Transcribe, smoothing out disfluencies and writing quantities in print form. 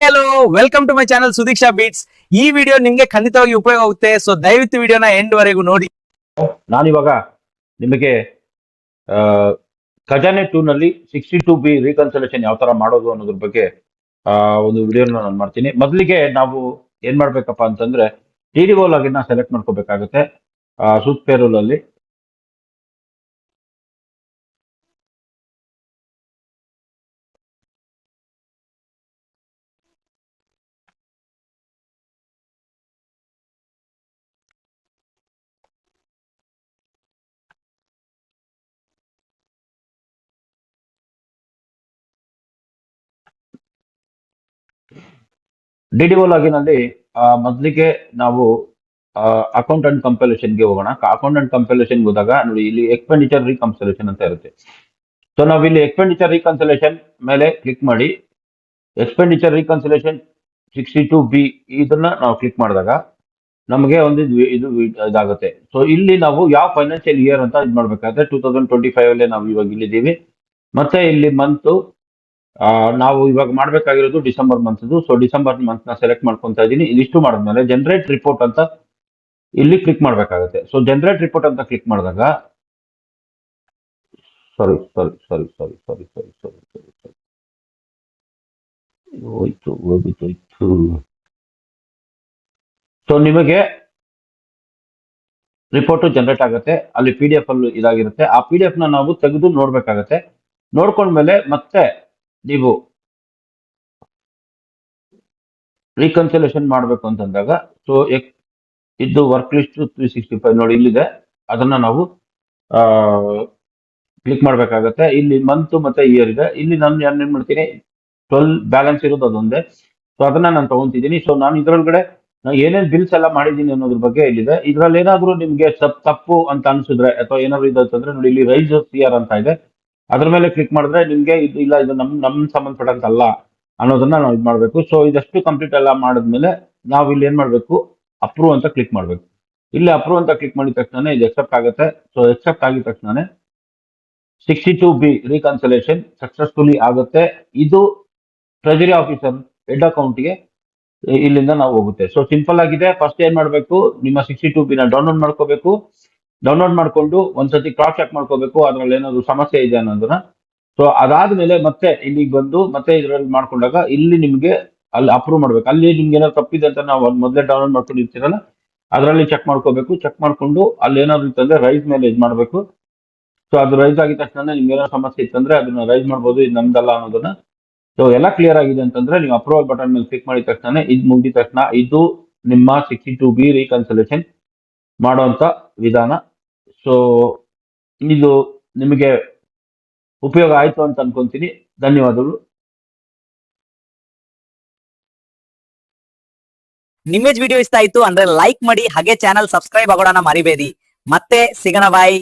Hello, welcome to my channel Sudiksha beats. ಈ video ನಿಮ್ಗೆ ಖಂಡಿತವಾಗಿ ಉಪಯೋಗ ಆಗುತ್ತೆ. ಸೊ ದಯವಿಟ್ಟು ವಿಡಿಯೋನ ಎಂಡ್ ವರೆಗೂ ನೋಡಿ. ನಾನಿವಾಗ ನಿಮಗೆ ಖಜಾನೆ 2 ನಲ್ಲಿ 62B ರೀಕನ್ಸಲೇಷನ್ ಯಾವ ತರ ಮಾಡೋದು ಅನ್ನೋದ್ರ ಬಗ್ಗೆ ಒಂದು ವಿಡಿಯೋನ ನಾನು ಮಾಡ್ತೀನಿ. ಮೊದಲಿಗೆ ನಾವು ಏನ್ ಮಾಡ್ಬೇಕಪ್ಪ ಅಂತಂದ್ರೆ TDO ಲಾಗಿನ್ ಸೆಲೆಕ್ಟ್ ಮಾಡ್ಕೋಬೇಕಾಗುತ್ತೆ ಸೂಟ್ ಪೇರೋಲ್ ಅಲ್ಲಿ. DDO ಲಾಗಿನ್ ಅಲ್ಲಿ ಮೊದಲಿಗೆ ನಾವು ಅಕೌಂಟ್ ಅಂಡ್ ಕಂಪೈಲೇಷನ್ಗೆ ಹೋಗೋಣ. ಅಕೌಂಟ್ ಅಂಡ್ ಕಂಪೈಲೇಷನ್ ಹೋದಾಗ ನೋಡಿ, ಇಲ್ಲಿ ಎಕ್ಸ್ಪೆಂಡಿಚರ್ ರೀಕನ್ಸಲೇಷನ್ ಅಂತ ಇರುತ್ತೆ. ಸೊ ನಾವು ಇಲ್ಲಿ ಎಕ್ಸ್ಪೆಂಡಿಚರ್ ರೀಕನ್ಸಲೇಷನ್ ಮೇಲೆ ಕ್ಲಿಕ್ ಮಾಡಿ ಎಕ್ಸ್ಪೆಂಡಿಚರ್ ರೀಕನ್ಸಲೇಷನ್ 62B ಇದನ್ನ ನಾವು ಕ್ಲಿಕ್ ಮಾಡಿದಾಗ ನಮಗೆ ಒಂದು ಇದು ಇದಾಗುತ್ತೆ. ಸೊ ಇಲ್ಲಿ ನಾವು ಯಾವ ಫೈನಾನ್ಷಿಯಲ್ ಇಯರ್ ಅಂತ ಇದು ಮಾಡ್ಬೇಕಾದ್ರೆ 2025 ಅಲ್ಲೇ ನಾವು ಇವಾಗ ಇಲ್ಲಿದ್ದೀವಿ. ಮತ್ತೆ ಇಲ್ಲಿ ಮಂತ್ ನಾವು ಇವಾಗ ಮಾಡ್ಬೇಕಾಗಿರೋದು December month. So December month ನ ಸೆಲೆಕ್ಟ್ ಮಾಡ್ಕೊಂತ ಇದ್ದೀನಿ. ಇದಿಷ್ಟು ಮಾಡಿದ್ಮೇಲೆ ಜನರೇಟ್ ರಿಪೋರ್ಟ್ ಅಂತ ಇಲ್ಲಿ ಕ್ಲಿಕ್ ಮಾಡ್ಬೇಕಾಗುತ್ತೆ. ಸೊ ಜನರೇಟ್ ರಿಪೋರ್ಟ್ ಅಂತ ಕ್ಲಿಕ್ ಮಾಡಿದಾಗ ಸಾರಿ ಸಾರಿ ಸಾರಿ ಸಾರಿ ಸಾರಿ ಸಾರಿ ಸಾರಿ ಸಾರಿ ಸಾರಿ ಹೋಯ್ತು ಹೋಗಿತ್ತು. ಸೊ ನಿಮಗೆ ರಿಪೋರ್ಟ್ ಜನರೇಟ್ ಆಗುತ್ತೆ. ಅಲ್ಲಿ PDF ಅಲ್ಲಿ ಇದಾಗಿರುತ್ತೆ. ಆ PDF ನ ನಾವು ತೆಗೆದು ನೋಡ್ಬೇಕಾಗತ್ತೆ. ನೋಡ್ಕೊಂಡ್ಮೇಲೆ ಮತ್ತೆ ನೀವು ರೀಕನ್ಸಿಲೇಷನ್ ಮಾಡಬೇಕು ಅಂತಂದಾಗ ಸೊ ಇದು ವರ್ಕ್ ಲಿಸ್ಟ್ 365 ನೋಡಿ ಇಲ್ಲಿದೆ. ಅದನ್ನ ನಾವು ಕ್ಲಿಕ್ ಮಾಡ್ಬೇಕಾಗತ್ತೆ. ಇಲ್ಲಿ ಮಂತ್ ಮತ್ತೆ ಇಯರ್ ಇದೆ. ಇಲ್ಲಿ ನಾನು ಏನ್ ಮಾಡ್ತೀನಿ, 12 ಬ್ಯಾಲೆನ್ಸ್ ಇರೋದು ಅದೊಂದೇ. ಸೊ ಅದನ್ನ ನಾನು ತಗೊಂತಿದ್ದೀನಿ. ಸೊ ನಾನು ಇದ್ರೊಳಗಡೆ ಏನೇನ್ ಬಿಲ್ಸ್ ಎಲ್ಲ ಮಾಡಿದೀನಿ ಅನ್ನೋದ್ರ ಬಗ್ಗೆ ಇಲ್ಲಿದೆ. ಇದ್ರಲ್ಲಿ ಏನಾದ್ರು ನಿಮ್ಗೆ ತಪ್ಪು ಅಂತ ಅನ್ಸಿದ್ರೆ ಅಥವಾ ಏನಾದ್ರು ಇದೆ ಅಂತಂದ್ರೆ ನೋಡಿ, ಇಲ್ಲಿ ರೈಸ್ CR ಅಂತ ಇದೆ. ಅದ್ರ ಮೇಲೆ ಕ್ಲಿಕ್ ಮಾಡಿದ್ರೆ ನಿಮ್ಗೆ ಇದು ಇಲ್ಲ, ಇದು ನಮ್ ಸಂಬಂಧಪಟ್ಟಂತಲ್ಲ ಅನ್ನೋದನ್ನ ನಾವು ಇದು ಮಾಡ್ಬೇಕು. ಸೊ ಇದಷ್ಟು ಕಂಪ್ಲೀಟ್ ಎಲ್ಲ ಮಾಡಿದ್ಮೇಲೆ ನಾವು ಇಲ್ಲಿ ಏನ್ ಮಾಡ್ಬೇಕು, ಅಪ್ರೂವ್ ಅಂತ ಕ್ಲಿಕ್ ಮಾಡ್ಬೇಕು. ಇಲ್ಲಿ ಅಪ್ರೂವ್ ಅಂತ ಕ್ಲಿಕ್ ಮಾಡಿದ ತಕ್ಷಣ ಇದು ಎಕ್ಸೆಪ್ಟ್ ಆಗುತ್ತೆ. ಸೊ ಎಕ್ಸೆಪ್ಟ್ ಆಗಿದ ತಕ್ಷಣ 62B ರೀಕನ್ಸಲೇಷನ್ ಸಕ್ಸಸ್ಫುಲಿ ಆಗುತ್ತೆ. ಇದು ಟ್ರೆಜರಿ ಆಫೀಸರ್ ಹೆಡ್ ಅಕೌಂಟ್ಗೆ ಇಲ್ಲಿಂದ ನಾವು ಹೋಗುತ್ತೆ. ಸೊ ಸಿಂಪಲ್ ಆಗಿದೆ. ಫಸ್ಟ್ ಏನ್ ಮಾಡ್ಬೇಕು, ನಿಮ್ಮ 62B ನ ಡೌನ್ಲೋಡ್ ಮಾಡ್ಕೋಬೇಕು. ಡೌನ್ಲೋಡ್ ಮಾಡ್ಕೊಂಡು ಒಂದ್ಸತಿ ಕ್ರಾಸ್ ಚೆಕ್ ಮಾಡ್ಕೋಬೇಕು ಅದ್ರಲ್ಲಿ ಏನಾದ್ರು ಸಮಸ್ಯೆ ಇದೆ ಅನ್ನೋದನ್ನ. ಸೊ ಅದಾದ್ಮೇಲೆ ಮತ್ತೆ ಇಲ್ಲಿಗೆ ಬಂದು ಮತ್ತೆ ಇದ್ರಲ್ಲಿ ಮಾಡ್ಕೊಂಡಾಗ ಇಲ್ಲಿ ನಿಮ್ಗೆ ಅಲ್ಲಿ ಅಪ್ರೂವ್ ಮಾಡ್ಬೇಕು. ಅಲ್ಲಿ ನಿಮ್ಗೆ ಏನಾದ್ರು ತಪ್ಪಿದೆ ಅಂತ ನಾವು ಮೊದಲೇ ಡೌನ್ಲೋಡ್ ಮಾಡ್ಕೊಂಡಿರ್ತೀರಲ್ಲ, ಅದರಲ್ಲಿ ಚೆಕ್ ಮಾಡ್ಕೋಬೇಕು. ಚೆಕ್ ಮಾಡ್ಕೊಂಡು ಅಲ್ಲಿ ಏನಾದ್ರು ಇತ್ತಂದ್ರೆ ರೈಸ್ ಮೇಲೆ ಇದು ಮಾಡ್ಬೇಕು. ಸೊ ಅದು ರೈಸ್ ಆಗಿದ ತಕ್ಷಣ ನಿಮ್ಗೆ ಏನೋ ಸಮಸ್ಯೆ ಇತ್ತಂದ್ರೆ ಅದನ್ನ ರೈಸ್ ಮಾಡ್ಬೋದು, ಇದು ನಮ್ದಲ್ಲ ಅನ್ನೋದನ್ನ. ಸೊ ಎಲ್ಲ ಕ್ಲಿಯರ್ ಆಗಿದೆ ಅಂತಂದ್ರೆ ನೀವು ಅಪ್ರೂವಲ್ ಬಟನ್ ಮೇಲೆ ಕ್ಲಿಕ್ ಮಾಡಿದ ತಕ್ಷಣ ಇದು ಮುಗಿದ ತಕ್ಷಣ ಇದು ನಿಮ್ಮ 62B ರೀಕನ್ಸಲೇಷನ್ ಮಾಡುವಂತ ವಿಧಾನ. ಸೊ ಇದು ನಿಮಗೆ ಉಪಯೋಗ ಆಯ್ತು ಅಂತ ಅನ್ಕೊಂತೀನಿ. ಧನ್ಯವಾದಗಳು. ನಿಮ್ಗೆ ವಿಡಿಯೋ ಇಷ್ಟ ಆಯ್ತು ಅಂದ್ರೆ ಲೈಕ್ ಮಾಡಿ, ಹಾಗೆ ಚಾನಲ್ ಸಬ್ಸ್ಕ್ರೈಬ್ ಆಗೋಣ ಮರಿಬೇಡಿ. ಮತ್ತೆ ಸಿಗೋಣ, ಬಾಯ್.